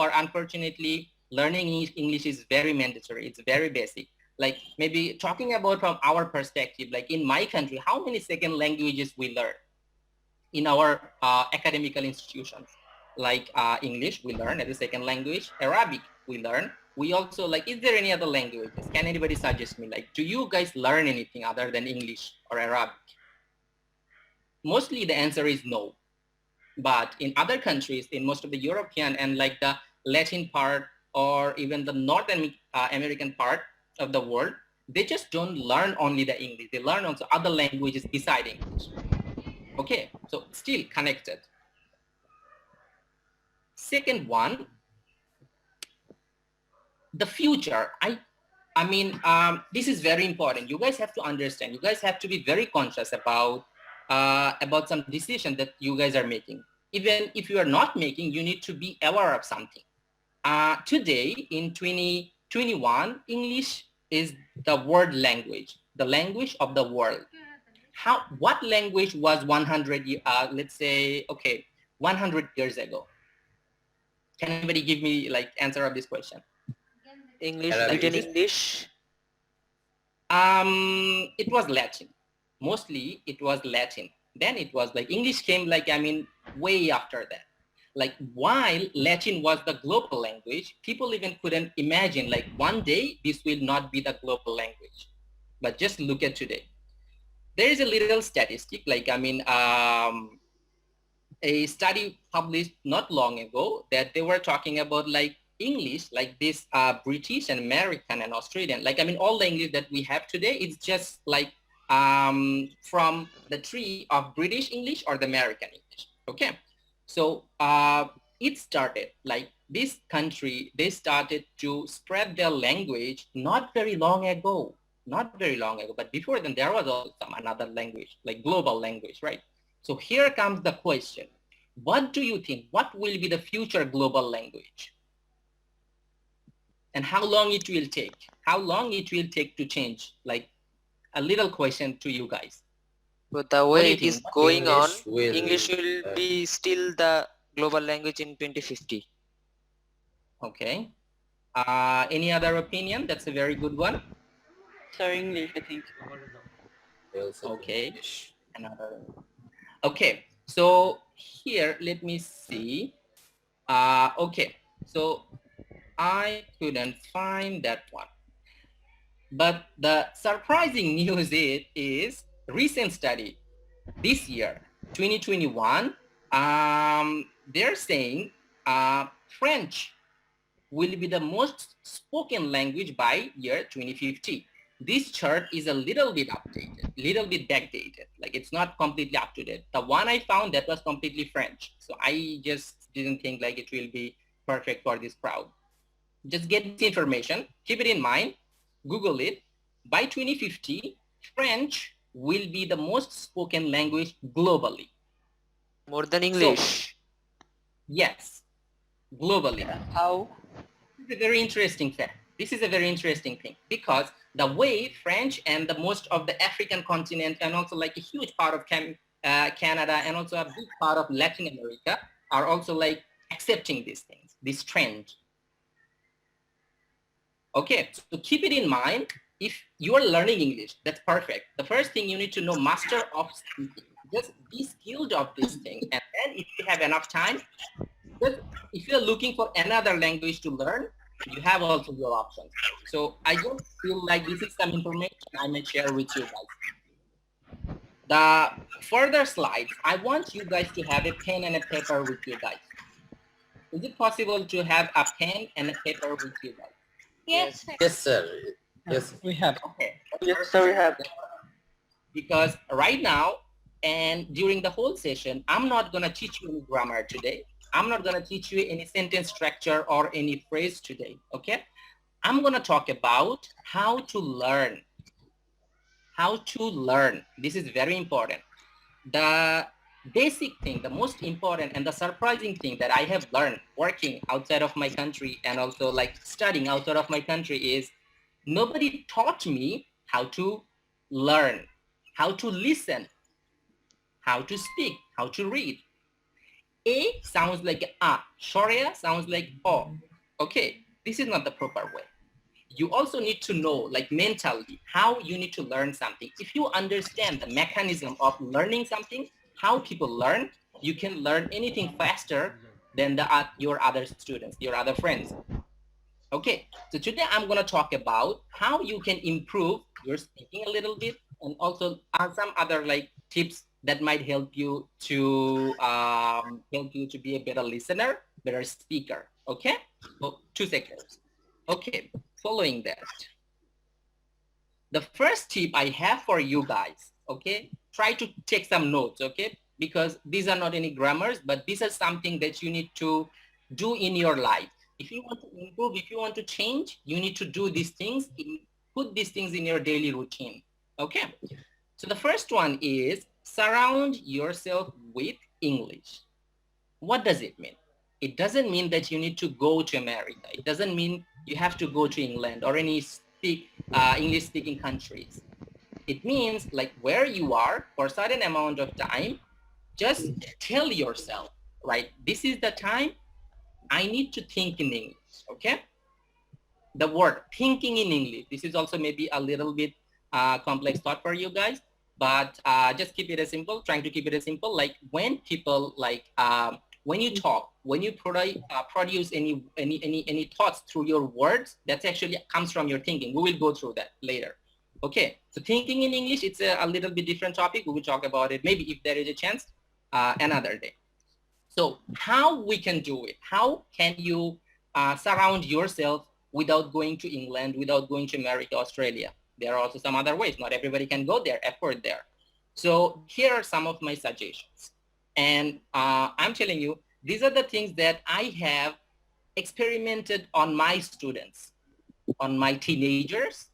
or unfortunately, learning English is very mandatory. It's very basic. Like maybe talking about from our perspective, like in my country, how many second languages we learn in our academical institutions? Like English, we learn as a second language. Arabic, we learn. We also like, is there any other languages? Can anybody suggest me? Like, do you guys learn anything other than English or Arabic? Mostly the answer is no. But in other countries, in most of the European and like the Latin part or even the North American part of the world, they just don't learn only the English. They learn also other languages beside English. Okay, so still connected. Second one, the future. I mean, this is very important. You guys have to understand. You guys have to be very conscious about some decision that you guys are making. Even if you are not making, you need to be aware of something. Today, in 2021, English is the world language, the language of the world. What language was 100, let's say, okay, 100 years ago? Can anybody give me like answer of this question? English, written English. It was Latin. Mostly it was Latin. Then it was like English came like, I mean, way after that. Like while Latin was the global language, people even couldn't imagine like one day this will not be the global language. But just look at today. There is a little statistic, like, I mean, a study published not long ago that they were talking about like English, like this British and American and Australian, like, I mean, all the English that we have today is just like from the tree of British English or the American English. Okay. So it started like this country, they started to spread their language not very long ago, but before then there was also some another language, like global language, right? So here comes the question. What do you think? What will be the future global language? And how long it will take? How long it will take to change? Like a little question to you guys. But the way it is going on, English will be still the global language in 2050. Okay. Any other opinion? That's a very good one. So English, I think. Okay. Another. Okay. So here, let me see. Okay. So I couldn't find that one. But the surprising news is recent study this year, 2021. They're saying French will be the most spoken language by year 2050. This chart is a little bit updated, little bit backdated. Like it's not completely up to date. The one I found that was completely French. So I just didn't think like it will be perfect for this crowd. Just get this information, keep it in mind, Google it. By 2050, French will be the most spoken language globally. More than English? So, yes, globally. How? This is a very interesting fact. This is a very interesting thing because the way French and the most of the African continent and also like a huge part of Canada and also a big part of Latin America are also like accepting these things, this trend. Okay, so keep it in mind. If you are learning English, that's perfect. The first thing you need to know, master of something. Just be skilled of this thing. And then if you have enough time, just if you're looking for another language to learn, you have also your options. So I just feel like this is some information I may share with you guys. The further slides, I want you guys to have a pen and a paper with you guys. Is it possible to have a pen and a paper with you guys? Yes. Yes, sir. Yes, we have. Okay. Yes, sir, we have. Because right now and during the whole session, I'm not going to teach you any grammar today. I'm not going to teach you any sentence structure or any phrase today, okay? I'm going to talk about how to learn. How to learn. This is very important. The basic thing, the most important and the surprising thing that I have learned working outside of my country and also like studying outside of my country is nobody taught me how to learn, how to listen, how to speak, how to read. A sounds like a. Sharia sounds like O. Okay, this is not the proper way. You also need to know, like mentally, how you need to learn something. If you understand the mechanism of learning something, how people learn, you can learn anything faster than your other students, your other friends. Okay, so today I'm going to talk about how you can improve your speaking a little bit, and also some other like tips that might help you to be a better listener, better speaker. Okay, so 2 seconds. Okay, following that, the first tip I have for you guys, okay, try to take some notes, okay, because these are not any grammars, but this is something that you need to do in your life. If you want to improve, if you want to change, you need to do these things, put these things in your daily routine, okay? So the first one is surround yourself with English. What does it mean? It doesn't mean that you need to go to America. It doesn't mean you have to go to England or any English speaking countries. It means like where you are for a certain amount of time, just tell yourself, right? This is the time I need to think in English, okay? The word thinking in English, this is also maybe a little bit complex thought for you guys, but just keep it as simple, trying to keep it as simple. Like when people like, when you talk, when you produce any thoughts through your words, that actually comes from your thinking. We will go through that later. Okay, so thinking in English, it's a little bit different topic. We will talk about it maybe if there is a chance another day. So how we can do it? How can you surround yourself without going to England, without going to America, Australia? There are also some other ways. Not everybody can go there, afford there. So here are some of my suggestions. And I'm telling you, these are the things that I have experimented on my students, on my teenagers,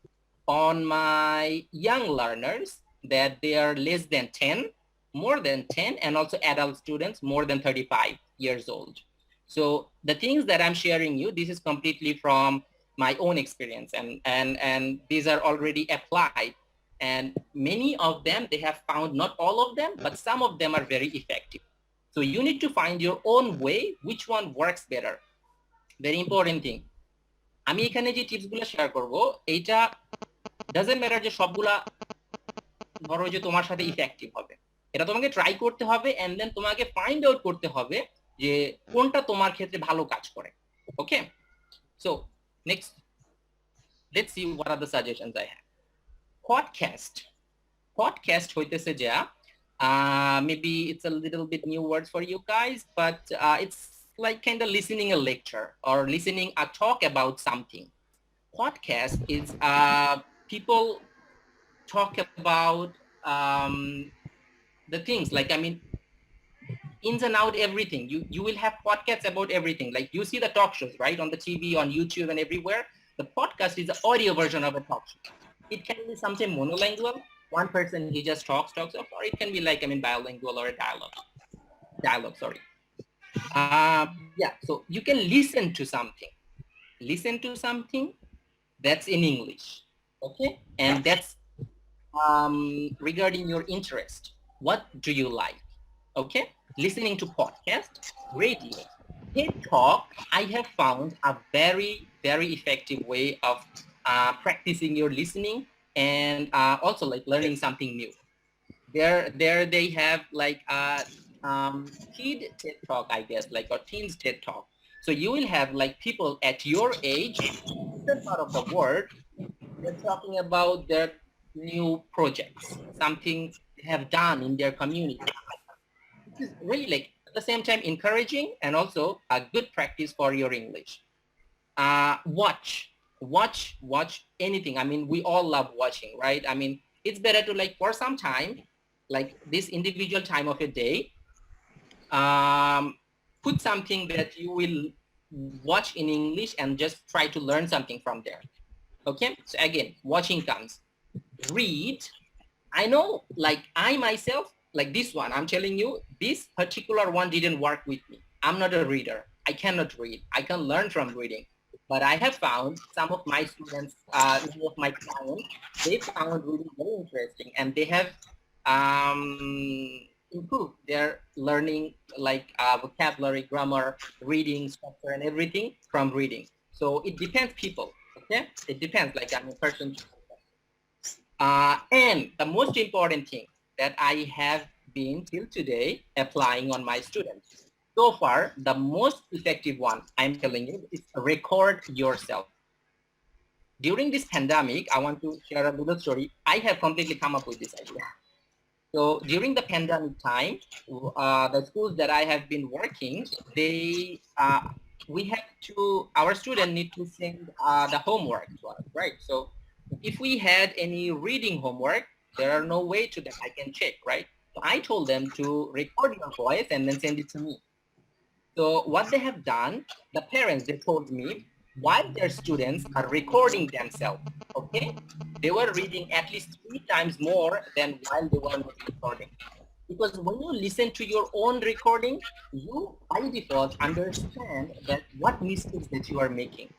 on my young learners that they are less than 10, more than 10, and also adult students more than 35 years old. So the things that I'm sharing you, this is completely from my own experience, and these are already applied. And many of them, they have found, not all of them, but some of them are very effective. So you need to find your own way, which one works better. Very important thing. আমি এখানে যে টিপসগুলো share করব, এইটা doesn't matter যে সবগুলা ধরো যে তোমার সাথে ইফেক্টিভ হবে। এটা তোমাকে ট্রাই করতে হবে, এন্ড দেন তোমাকে ফাইন্ড আউট করতে হবে যে কোনটা তোমার ক্ষেত্রে ভালো কাজ করে। Okay, so next, let's see what are the suggestions I have. Podcast হইতেছে যা, maybe it's a little bit new words for you guys, but it's like kind of listening a lecture or listening a talk about something. Podcast is people talk about the things, like, I mean, ins and out, everything. You will have podcasts about everything. Like you see the talk shows, right, on the TV, on YouTube, and everywhere. The podcast is the audio version of a talk show. It can be something monolingual. One person, he just talks, or it can be like, I mean, bilingual or a dialogue. Sorry. Yeah. So you can listen to something that's in English, okay, and that's regarding your interest. What do you like? Okay, listening to podcast, radio, TED Talk. I have found a very, very effective way of practicing your listening, and also like learning something new. There they have like kid TED Talk, I guess, like, or teens TED Talk. So you will have like people at your age, different part of the world, they're talking about their new projects, something they have done in their community. This is really, like, at the same time encouraging and also a good practice for your English. Watch anything. I mean, we all love watching, right? I mean, it's better to, like, for some time, like this individual time of a day, put something that you will watch in English and just try to learn something from there. Okay, so again, watching comes. Read. I know, like, I myself, like this one, I'm telling you, this particular one didn't work with me. I'm not a reader. I cannot read. I can learn from reading. But I have found some of my students, some of my clients, they found reading very interesting, and they have improve their learning, like vocabulary, grammar, reading, structure, and everything from reading. So it depends people, okay? It depends, like I'm a person to person. And the most important thing that I have been till today applying on my students. So far, the most effective one, I'm telling you, is record yourself. During this pandemic, I want to share a little story. I have completely come up with this idea. So during the pandemic time, the schools that I have been working, we have to, our students need to send the homework to us, right? So if we had any reading homework, there are no way to that I can check, right? So I told them to record your voice and then send it to me. So what they have done, the parents, they told me, while their students are recording themselves, okay? They were reading at least 3 times more than while they were not recording. Because when you listen to your own recording, you by default understand that what mistakes that you are making.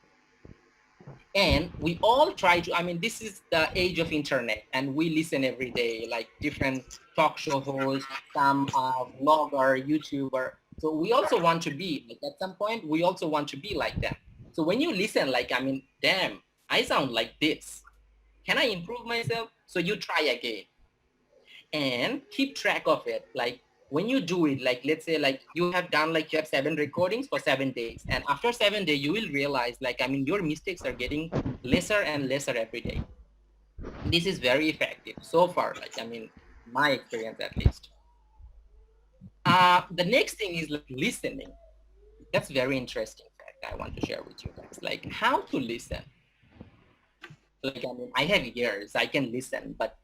And we all try to, I mean, this is the age of internet and we listen every day, like different talk show hosts, some vlogger, YouTuber. So we also want to be, like at some point, we also want to be like them. So when you listen, like, I mean, damn, I sound like this. Can I improve myself? So you try again and keep track of it. Like when you do it, like let's say like you have done like you have 7 recordings for 7 days. And after 7 days, you will realize like, I mean, your mistakes are getting lesser and lesser every day. This is very effective so far, like, I mean, my experience at least. The next thing is like listening. That's very interesting fact I want to share with you guys, like how to listen. Like, I mean, I have ears, I can listen, but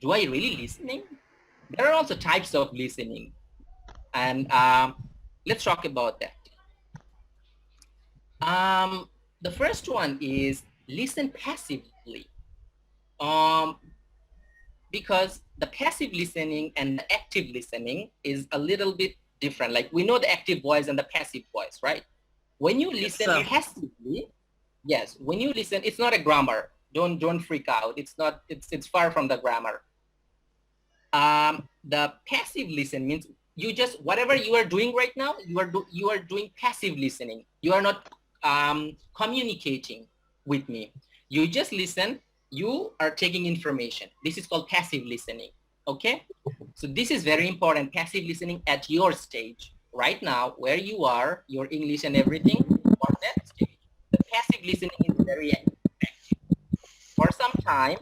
do I really listening? There are also types of listening. And let's talk about that. The first one is listen passively. Um, because the passive listening and the active listening is a little bit different. Like we know the active voice and the passive voice, right? When you listen passively, yes, when you listen, it's not a grammar. Don't freak out. It's not. It's far from the grammar. The passive listen means you just whatever you are doing right now, you are doing passive listening. You are not communicating with me. You just listen. You are taking information. This is called passive listening. Okay, so this is very important. Passive listening at your stage right now, where you are, your English and everything. For that stage, the passive listening is very effective. For some time,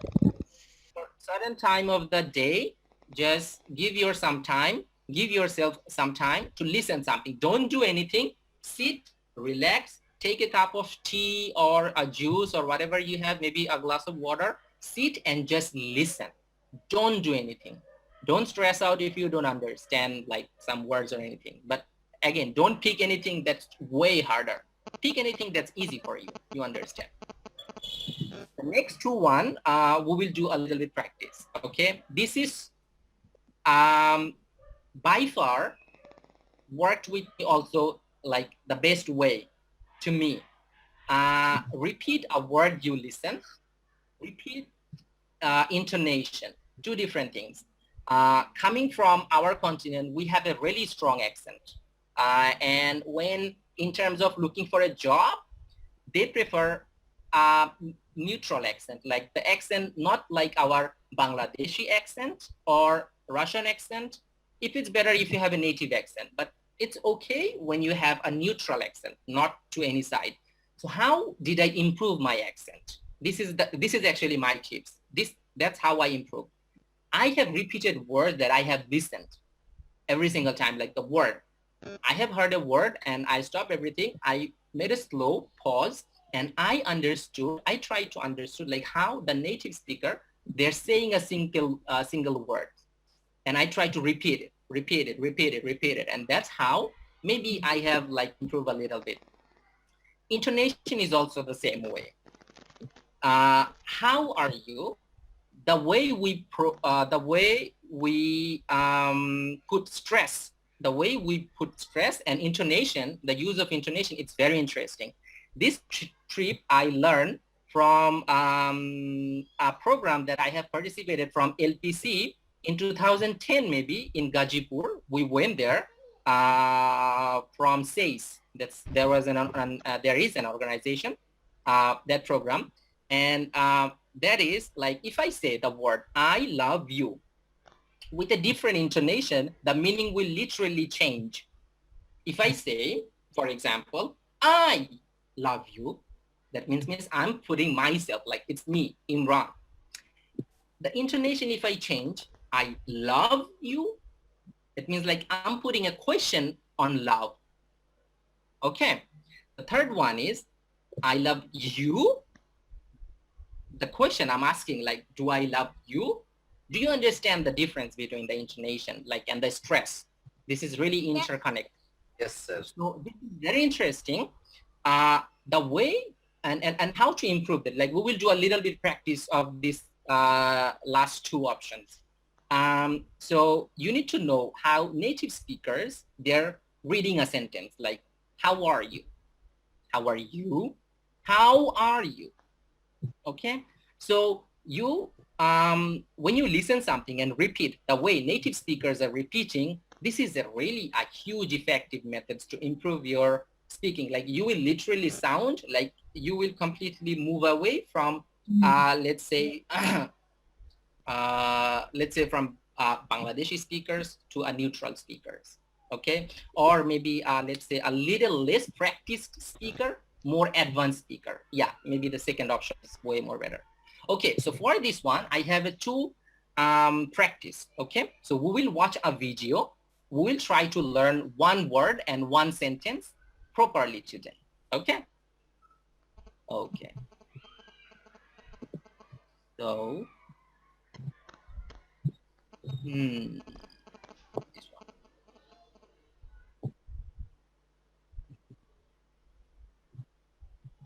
certain time of the day, just give yourself some time to listen something. Don't do anything. Sit, relax, take a cup of tea or a juice or whatever you have, maybe a glass of water. Sit and just listen. Don't do anything. Don't stress out if you don't understand like some words or anything. But again, don't pick anything that's way harder. Pick anything that's easy for you. You understand. The next one, we will do a little bit practice. Okay, this is by far worked with me also like the best way to me. Repeat a word you listen. Repeat intonation. Two different things. Coming from our continent, we have a really strong accent. And when in terms of looking for a job, they prefer a neutral accent, like the accent, not like our Bangladeshi accent or Russian accent. If it's better if you have a native accent, but it's okay when you have a neutral accent, not to any side. So how did I improve my accent? This is actually my tips. That's how I improve. I have repeated words that I have listened every single time, like the word. I have heard a word and I stop everything. I made a slow pause and I tried to understand like how the native speaker, they're saying a single word. And I try to repeat it. And that's how maybe I have like improved a little bit. Intonation is also the same way. How are you? The way we put stress, and intonation, the use of intonation, it's very interesting. This trip I learned from a program that I have participated from LPC. in 2010, maybe in Gajipur, we went there from SACE. There is an organization, that program. And that is like, if I say the word, I love you, with a different intonation, the meaning will literally change. If I say, for example, I love you, that means I'm putting myself, like it's me, Imran. The intonation, if I change, I love you, it means like I'm putting a question on love. Okay. The third one is, I love you. The question I'm asking, like, do I love you? Do you understand the difference between the intonation, like, and the stress? This is really interconnected. Yes, sir. So this is very interesting. The way and how to improve it. Like, we will do a little bit practice of this last two options. So you need to know how native speakers, they're reading a sentence, like, how are you? How are you? How are you? Okay. So you, when you listen something and repeat the way native speakers are repeating, this is a really a huge effective methods to improve your speaking. Like, you will literally sound like you will completely move away from, let's say from Bangladeshi speakers to a neutral speakers. Okay. Or maybe let's say a little less practiced speaker, more advanced speaker. Yeah, maybe the second option is way more better. Okay, so for this one, I have a two practice. Okay, so we will watch a video. We will try to learn one word and one sentence properly today. Okay. Okay. So, this one.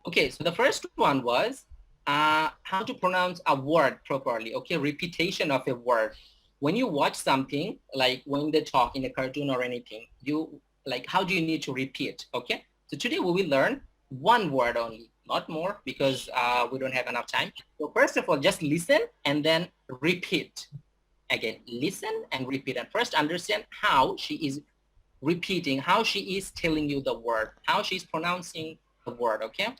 Okay, so the first one was how to pronounce a word properly. Okay, repetition of a word. When you watch something, like when they talk in a cartoon or anything, you like, how do you need to repeat? Okay, so today we will learn one word only, not more, because we don't have enough time. So first of all, just listen and then repeat. Again, listen and repeat, and first understand how she is repeating, how she is telling you the word, how she's pronouncing the word. Okay,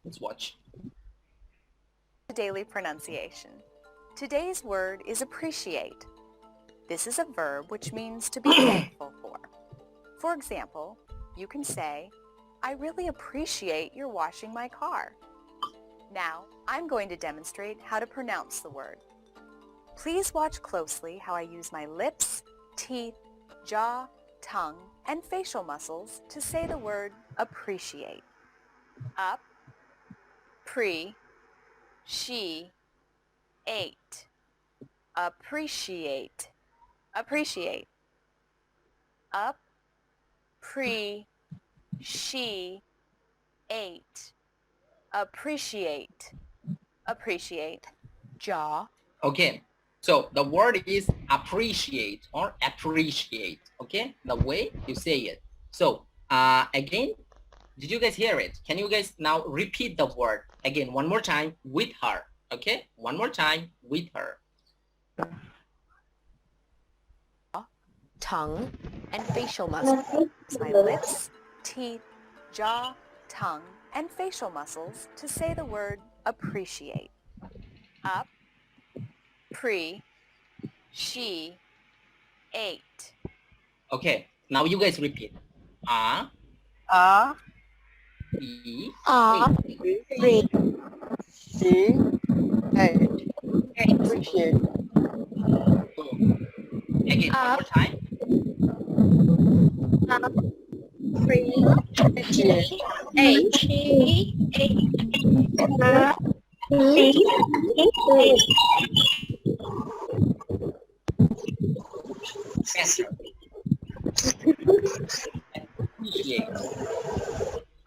let's watch. Daily pronunciation. Today's word is appreciate. This is a verb which means to be thankful for. For example, you can say, I really appreciate your washing my car. Now, I'm going to demonstrate how to pronounce the word. Please watch closely how I use my lips, teeth, jaw, tongue, and facial muscles to say the word appreciate. Up, she, ate. Appreciate. Appreciate. Up, she, ate. Appreciate. Appreciate. Jaw. Okay, so the word is appreciate or appreciate. Okay, the way you say it. So again, did you guys hear it? Can you guys now repeat the word again one more time with her? Okay, one more time with her. Tongue and facial muscles. My lips, teeth, jaw, tongue, and facial muscles to say the word appreciate. Up, she, ate. Okay, now you guys repeat. She, ate. Appreciate. Again, one more time. Appreciate.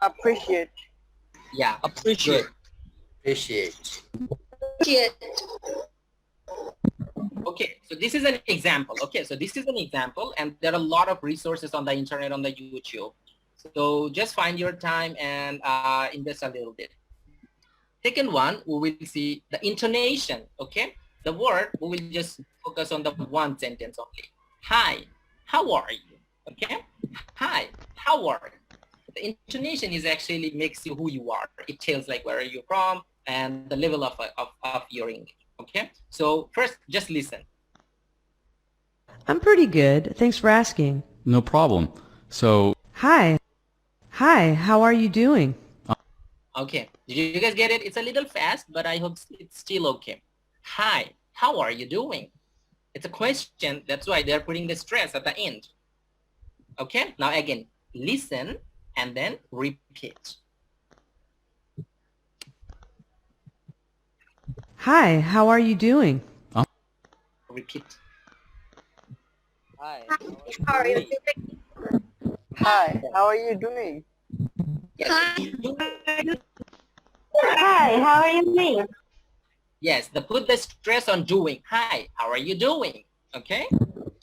Appreciate. Yeah, Appreciate. Appreciate. Okay, so this is an example. Okay, so this is an example, and there are a lot of resources on the internet, on the YouTube. So just find your time and invest a little bit. Second one, we will see the intonation. Okay, the word, we will just focus on the one sentence only. Hi, how are you? Okay? Hi, how are you? The intonation is actually makes you who you are. It tells like where are you from and the level of your English. Okay? So first, just listen. I'm pretty good. Thanks for asking. No problem. So, Hi. Hi, how are you doing? Okay, did you guys get it? It's a little fast, but I hope it's still okay. Hi, how are you doing? It's a question. That's why they're putting the stress at the end. Okay, now again, listen and then repeat. Hi, how are you doing? Repeat. Hi. How are you doing? Hi, how are you doing? Yes. Hi, how are you doing? Yes, put the stress on doing. Hi, how are you doing? Okay,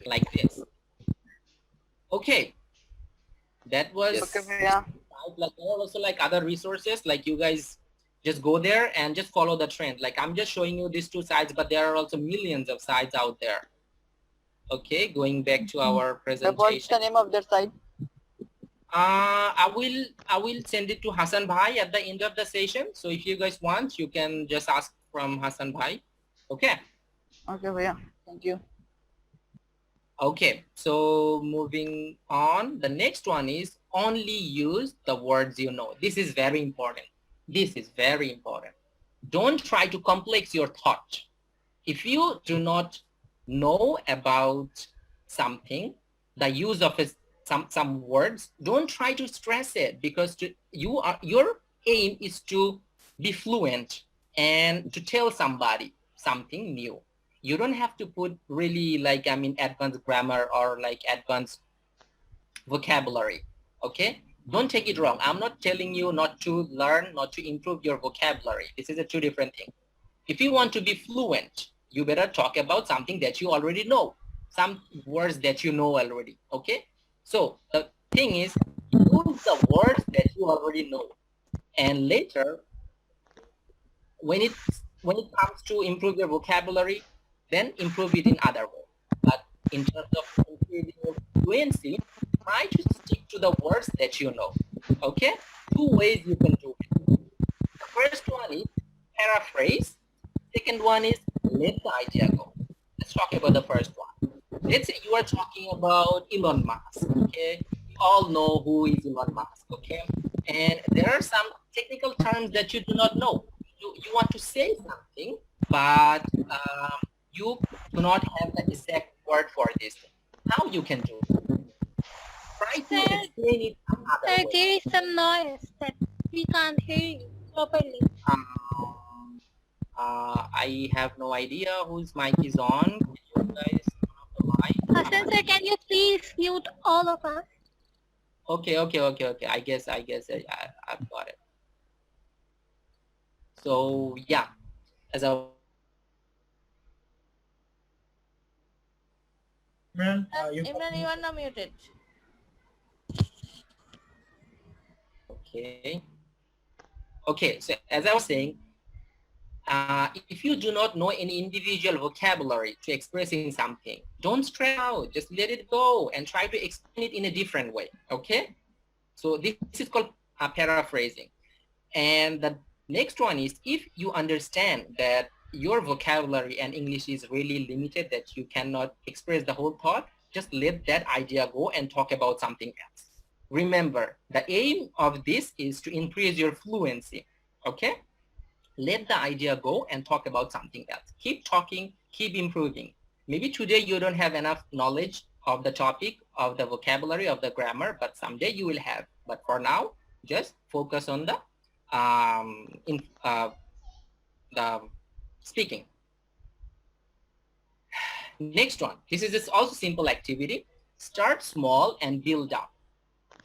like this. Okay, that was like also like other resources. Like you guys just go there and just follow the trend. Like I'm just showing you these two sites, but there are also millions of sites out there. Okay, going back to our presentation. What's the name of that site? I will send it to Hassan Bhai at the end of the session. So if you guys want, you can just ask from Hassan Bhai. Okay. Okay, bhaiya. Thank you. Okay. So moving on, the next one is only use the words you know. This is very important. This is very important. Don't try to complex your thought. If you do not know about something, the use of some words, don't try to stress it because your aim is to be fluent and to tell somebody something new. You don't have to put really like, advanced grammar or like advanced vocabulary. Okay? Don't take it wrong. I'm not telling you not to learn, not to improve your vocabulary. This is a two different thing. If you want to be fluent, you better talk about something that you already know, some words that you know already, okay? So the thing is, use the words that you already know. And later, when it comes to improve your vocabulary, then improve it in other ways. But in terms of improving your fluency, try to stick to the words that you know, okay? Two ways you can do it. The first one is paraphrase. Second one is let the idea go. Let's talk about the first one. Let's say you are talking about Elon Musk, okay? You all know who is Elon Musk, okay? And there are some technical terms that you do not know. You want to say something, but you do not have the exact word for this thing. How you can do it? Try to explain it another way. There is some noise that we can't hear you properly. I have no idea whose mic is on. Can you guys turn off the mic? Hassan sir, can you please mute all of us? Okay. I guess I've got it. So yeah, as I Imran, you are not muted. okay. So as I was saying, if you do not know any individual vocabulary to expressing something, don't stress out. Just let it go and try to explain it in a different way. Okay. So this is called paraphrasing. And the next one is if you understand that your vocabulary and English is really limited, that you cannot express the whole thought, just let that idea go and talk about something else. Remember, the aim of this is to increase your fluency. Okay? Let the idea go and talk about something else. Keep talking, keep improving. Maybe today you don't have enough knowledge of the topic, of the vocabulary, of the grammar, but someday you will have. But for now, just focus on the speaking. Next one, this is also simple activity. Start small and build up.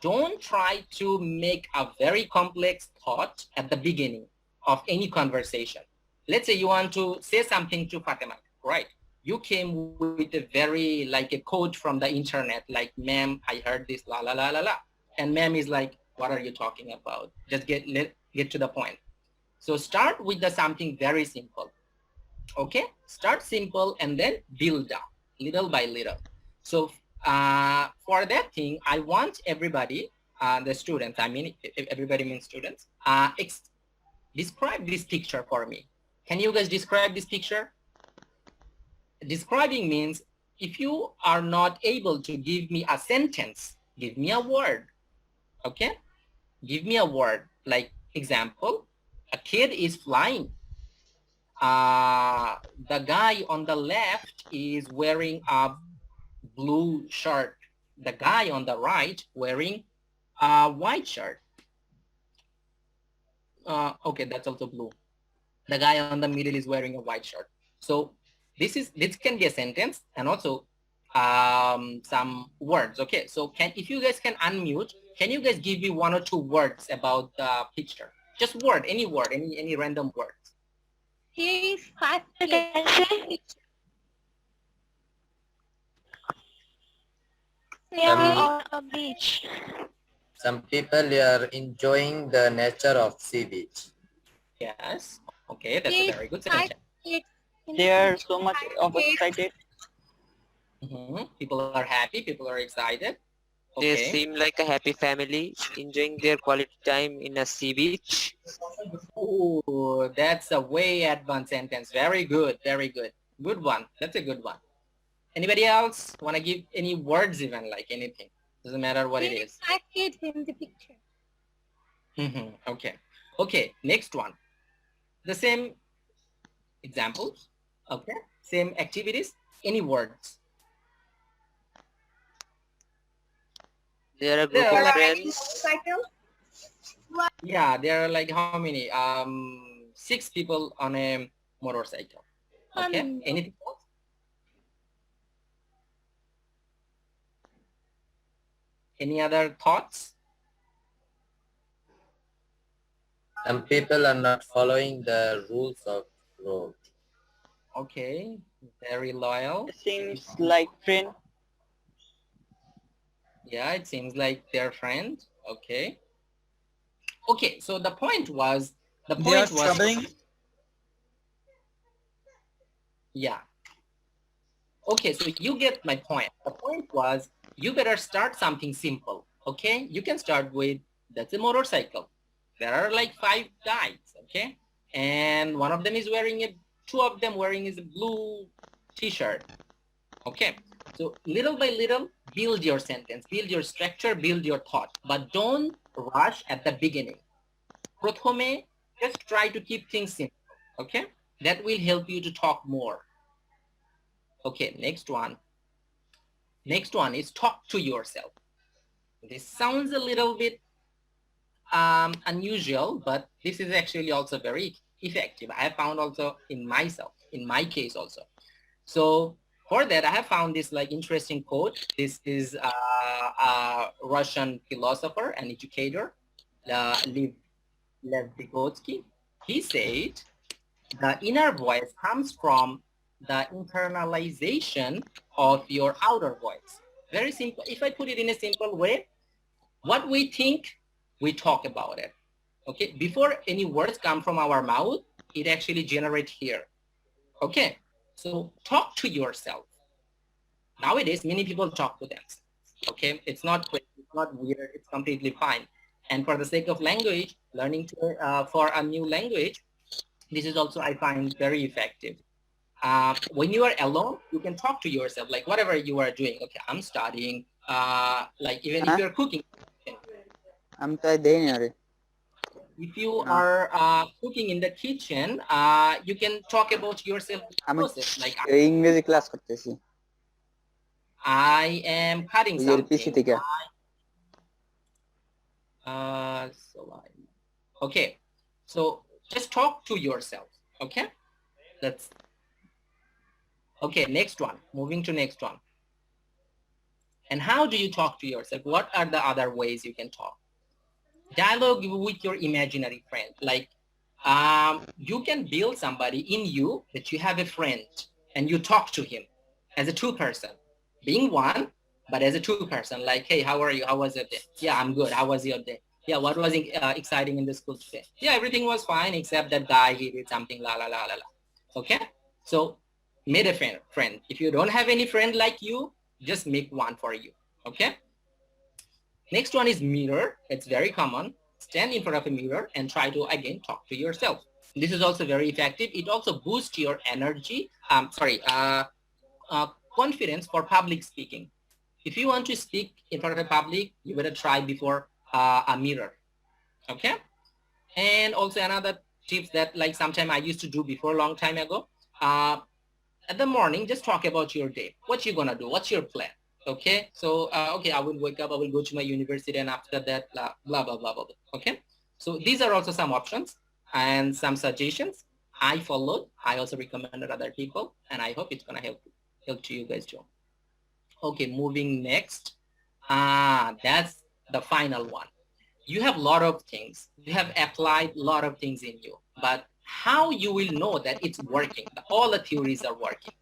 Don't try to make a very complex thought at the beginning of any conversation. Let's say you want to say something to Fatima, right? You came with a very like a quote from the internet, like, ma'am, I heard this, la la la la la. And ma'am is like, what are you talking about? Just get to the point. So start with something very simple. Okay, start simple and then build up little by little. So for that thing, I want everybody, the students, I mean, everybody means students, describe this picture for me. Can you guys describe this picture? Describing means if you are not able to give me a sentence, give me a word. Okay, give me a word. Like example, a kid is flying. The guy on the left is wearing a blue shirt. The guy on the right wearing a white shirt. Okay, that's also blue. The guy on the middle is wearing a white shirt. So this can be a sentence and also some words. Okay, so if you guys can unmute, can you guys give me 1 or 2 words about the picture? Just any word, any random words. Here is 5 kids. They are on a beach. Some people are enjoying the nature of sea beach. Yes. Okay, that's a very good sentence. They are so much of excited. People are happy. People are excited. They Okay. seem like a happy family enjoying their quality time in a sea beach. Oh, that's a way advanced sentence. Very good. Very good. Good one. That's a good one. Anybody else want to give any words even, like anything? Doesn't matter what it is. 5 kids in the picture. Okay. Okay, next one. The same examples. Okay. Same activities. Any words? They are a group of friends. Yeah, there are like how many? 6 people on a motorcycle. Okay. Anything else? Any other thoughts? Some people are not following the rules of road. Okay, very loyal. It seems like friend. Yeah, it seems like they're friends. Okay. Okay, so the point was Traveling. Yeah. Okay, so you get my point. The point was you better start something simple. Okay, you can start with that's a motorcycle. There are like 5 guys. Okay, and one of them is wearing 2 of them wearing is a blue t-shirt. Okay, so little by little, build your sentence, build your structure, build your thought, but don't rush at the beginning. Prothome, just try to keep things simple. Okay, that will help you to talk more. Okay, next one. Next one is talk to yourself. This sounds a little bit unusual, but this is actually also very effective. I have found also in myself, in my case also. So for that, I have found this like interesting quote. This is a Russian philosopher and educator, Lev Vygotsky. He said, the inner voice comes from the internalization of your outer voice. Very simple. If I put it in a simple way, what we think, we talk about it. Okay, before any words come from our mouth, it actually generates here. Okay, so talk to yourself. Nowadays, many people talk to themselves. Okay, it's not weird, it's completely fine. And for the sake of language, learning for a new language, this is also, I find, very effective. When you are alone, you can talk to yourself, like whatever you are doing. Okay, I'm studying, like even if you're cooking. I'm there. If you are cooking in the kitchen, you can talk about yourself process. Like English class করতেছি I am cutting something. Okay, so just talk to yourself. Okay, that's okay. Next one, moving to next one. And how do you talk to yourself? What are the other ways you can talk? Dialogue with your imaginary friend. Like you can build somebody in you that you have a friend and you talk to him as a 2-person, being one, but as a 2-person. Like, hey, how are you? How was your day? Yeah, I'm good. How was your day? Yeah, what was exciting in the school today? Yeah, everything was fine except that guy, he did something, la la la la la. Okay, So made a friend. If you don't have any friend like you, just make one for you. Okay. Next one is mirror. It's very common. Stand in front of a mirror and try to again talk to yourself. This is also very effective. It also boosts your energy. Confidence for public speaking. If you want to speak in front of a public, you better try before a mirror. Okay. And also another tips that like sometime I used to do before a long time ago. At the morning, just talk about your day. What you gonna do? What's your plan? Okay. So okay, I will wake up. I will go to my university, and after that, blah blah blah blah blah. Okay. So these are also some options and some suggestions I followed. I also recommended other people, and I hope it's gonna help to you guys too. Okay, moving next. That's the final one. You have a lot of things. You have applied a lot of things in you, but how you will know that it's working? All the theories are working.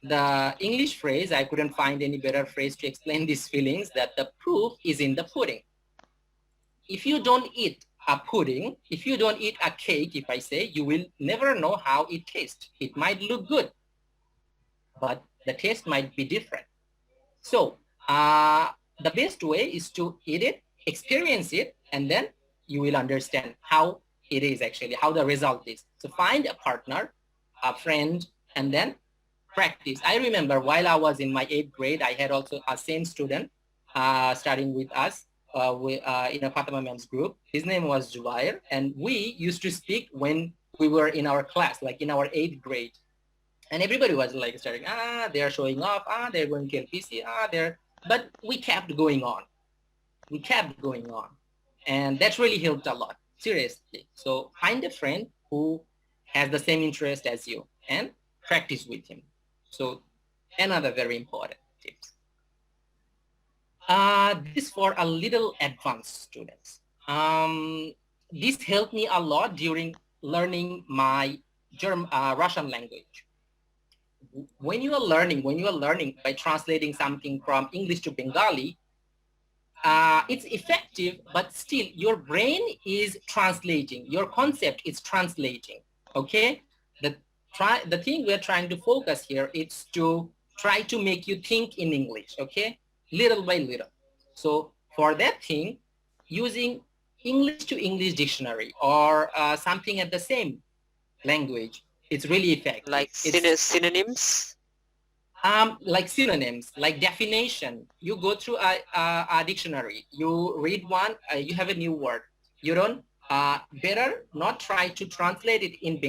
The English phrase, I couldn't find any better phrase to explain these feelings, that the proof is in the pudding. If you don't eat a pudding, if you don't eat a cake, if I say, you will never know how it tastes. It might look good, but the taste might be different. So the best way is to eat it, experience it, and then you will understand how it is actually, how the result is. So find a partner, a friend, and then practice. I remember while I was in my 8th grade, I had also a same student studying with us in a Fatima Ma'am's group. His name was Jubair, and we used to speak when we were in our class, like in our 8th grade. And everybody was like starting, they're showing off, they're going to LPC, but we kept going on. We kept going on. And that really helped a lot, seriously. So find a friend who has the same interest as you and practice with him. So another very important tips. This for a little advanced students. This helped me a lot during learning my Russian language. When you are learning by translating something from English to Bengali, it's effective, but still your brain is translating, your concept is translating, okay? The thing we're trying to focus here is to try to make you think in English, okay? Little by little. So for that thing, using English to English dictionary or something at the same language, it's really effective. Like synonyms? Like synonyms, like definition. You go through a dictionary, you read one, you have a new word. You don't, better not try to translate it in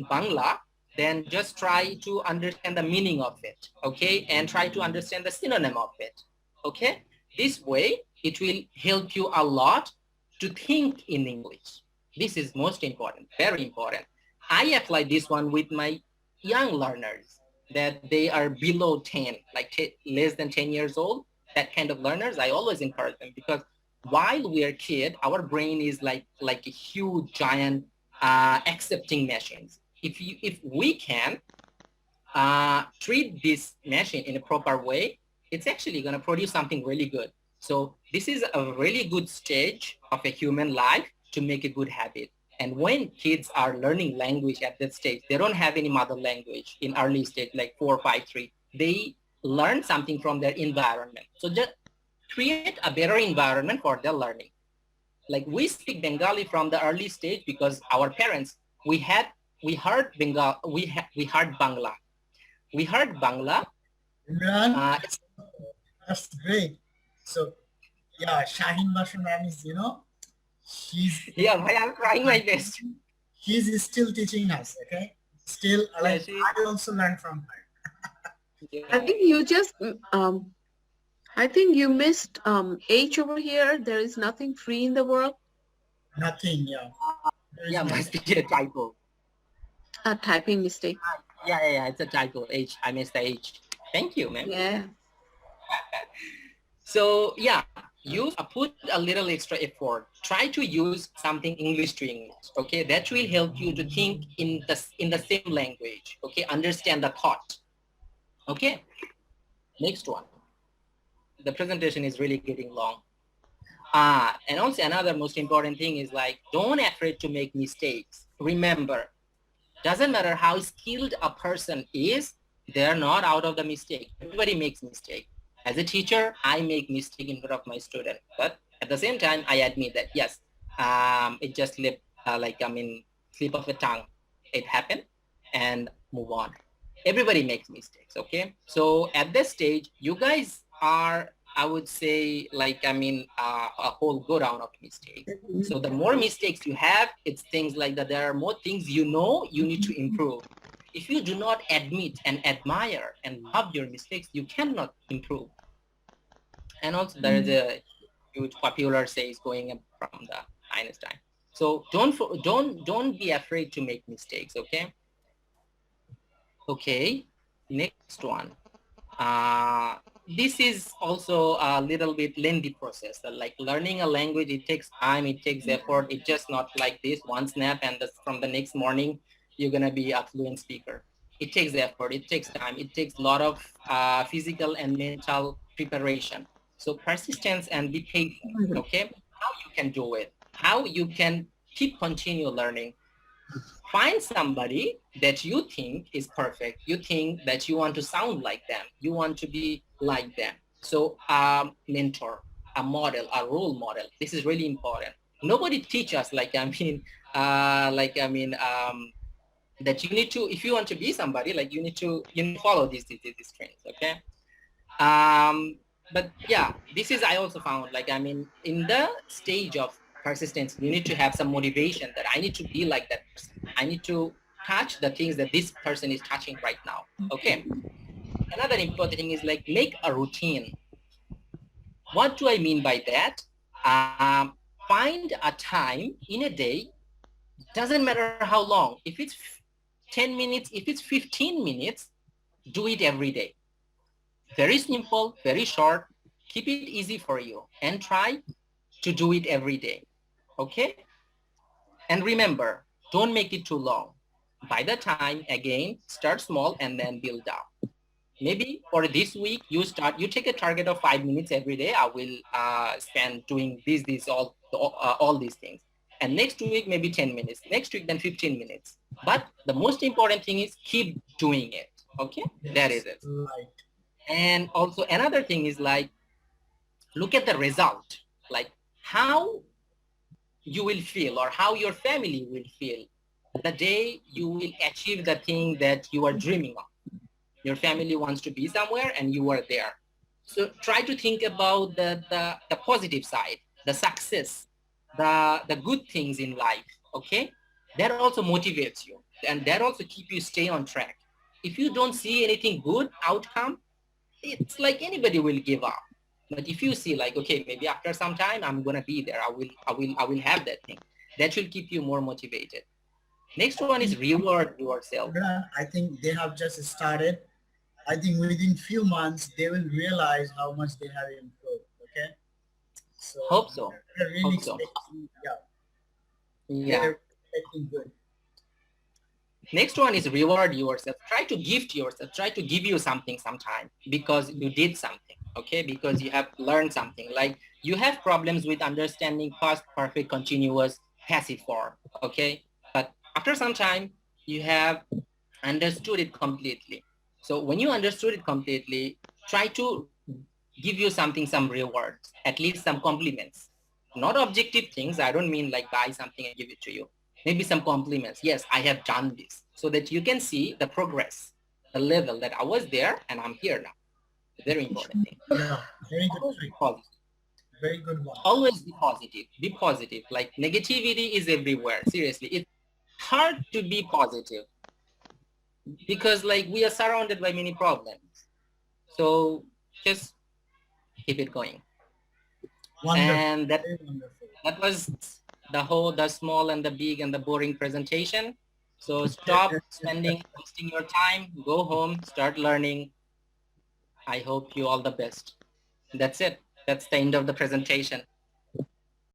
Bangla, then just try to understand the meaning of it, okay? And try to understand the synonym of it, okay? This way, it will help you a lot to think in English. This is most important, very important. I apply this one with my young learners that they are below 10, like less than 10 years old, that kind of learners. I always encourage them because while we are kid, our brain is like a huge, giant accepting machines. If we can treat this machine in a proper way, it's actually going to produce something really good. So this is a really good stage of a human life to make a good habit. And when kids are learning language at that stage, they don't have any mother language in early stage, like 4, 5, 3. They learn something from their environment. So just create a better environment for their learning. Like we speak Bengali from the early stage because our parents, we heard Bengali, we heard Bangla. We heard Bangla. Imran, that's great. So, yeah, Shahin Basha ma'am is, yeah, I'm trying my best. She's still teaching us, okay? Still, like, I also learned from her. Yeah. I think you just, I think you missed H over here. There is nothing free in the world. Nothing, yeah. Yeah, must be a typo. A typing mistake. Yeah, it's a typo. H, I missed the H. Thank you, ma'am. Yeah. So yeah, put a little extra effort. Try to use something English to English. Okay, that will help you to think in the same language. Okay, understand the thought. Okay, next one. The presentation is really getting long. And also another most important thing is like, don't afraid to make mistakes. Remember, Doesn't matter how skilled a person is, they're not out of the mistake. Everybody makes mistake. As a teacher, I make mistake in front of my student, but at the same time, I admit that yes, it just slipped, slip of a tongue. It happened, and move on. Everybody makes mistakes, okay? So at this stage, you guys are, I would say, a whole go down of mistakes. So the more mistakes you have, it's things like that. There are more things you know you need to improve. If you do not admit and admire and love your mistakes, you cannot improve. And also there is a huge popular saying going up from the Einstein. So don't be afraid to make mistakes, okay? Okay, next one. This is also a little bit lengthy process. Like learning a language, it takes time, it takes effort. It's just not like this one snap and from the next morning, you're gonna be a fluent speaker. It takes effort, it takes time, it takes a lot of physical and mental preparation. So persistence and be patient, okay? How you can do it, how you can continue learning. Find somebody that you think is perfect. You think that you want to sound like them. You want to be like them. So a mentor, a model, a role model. This is really important. Nobody teach us that you need to, if you want to be somebody, like you need to follow these trends, okay? But yeah, this is, I also found, in the stage of persistence, you need to have some motivation that I need to be like that person. I need to touch the things that this person is touching right now. Okay. Another important thing is like make a routine. What do I mean by that? Find a time in a day, doesn't matter how long. If it's 10 minutes, if it's 15 minutes, do it every day. Very simple, very short. Keep it easy for you and try to do it every day. Okay? And remember, don't make it too long. By the time, again, start small and then build up. Maybe for this week, you take a target of 5 minutes every day. I will spend doing all these things. And next week, maybe 10 minutes. Next week, then 15 minutes. But the most important thing is keep doing it. Okay? Yes. That is it. Right. And also another thing is like, look at the result, like how you will feel or how your family will feel the day you will achieve the thing that you are dreaming of. Your family wants to be somewhere and you are there. So try to think about the positive side, the success, the good things in life, okay? That also motivates you and that also keep you stay on track. If you don't see anything good outcome, it's like anybody will give up. But if you see like, okay, maybe after some time, I'm going to be there. I will have that thing. That will keep you more motivated. Next one is reward yourself. I think they have just started. I think within few months, they will realize how much they have improved. Okay. So hope so. They're really hope so. Yeah. They're expecting good. Next one is reward yourself. Try to gift yourself. Try to give you something sometime because you did something, okay? Because you have learned something. Like you have problems with understanding past perfect continuous passive form, okay? But after some time, you have understood it completely. So when you understood it completely, try to give you something, some rewards, at least some compliments. Not objective things. I don't mean like buy something and give it to you. Maybe some compliments. Yes, I have done this, so that you can see the progress, the level that I was there and I'm here now. Very important thing. Yeah, very good. Positive. Very good one. Always be positive. Be positive. Like negativity is everywhere. Seriously, it's hard to be positive because like we are surrounded by many problems. So just keep it going. Wonderful. And that was the small and the big and the boring presentation. So stop wasting your time, go home, start learning. I hope you all the best. That's it. That's the end of the presentation.